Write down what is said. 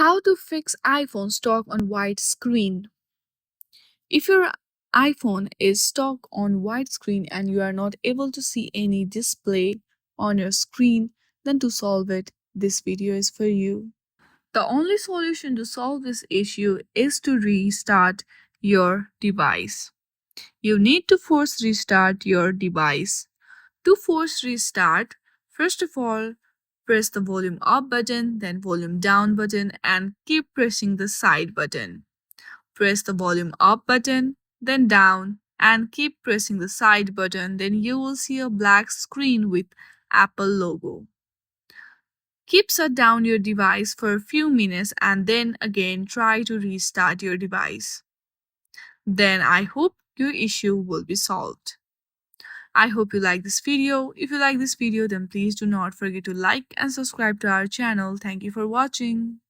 How to fix iPhone stuck on white screen. If your iPhone is stuck on white screen and you are not able to see any display on your screen, then to solve it, this video is for you. The only solution to solve this issue is to restart your device. You need to force restart your device. To force restart, first of all, press the volume up button, then volume down button, and keep pressing the side button. Press the volume up button, then down, and keep pressing the side button, then you will see a black screen with Apple logo. Keep shut down your device for a few minutes and then again try to restart your device. Then I hope your issue will be solved. I hope you like this video. If you like this video, then please do not forget to like and subscribe to our channel. Thank you for watching.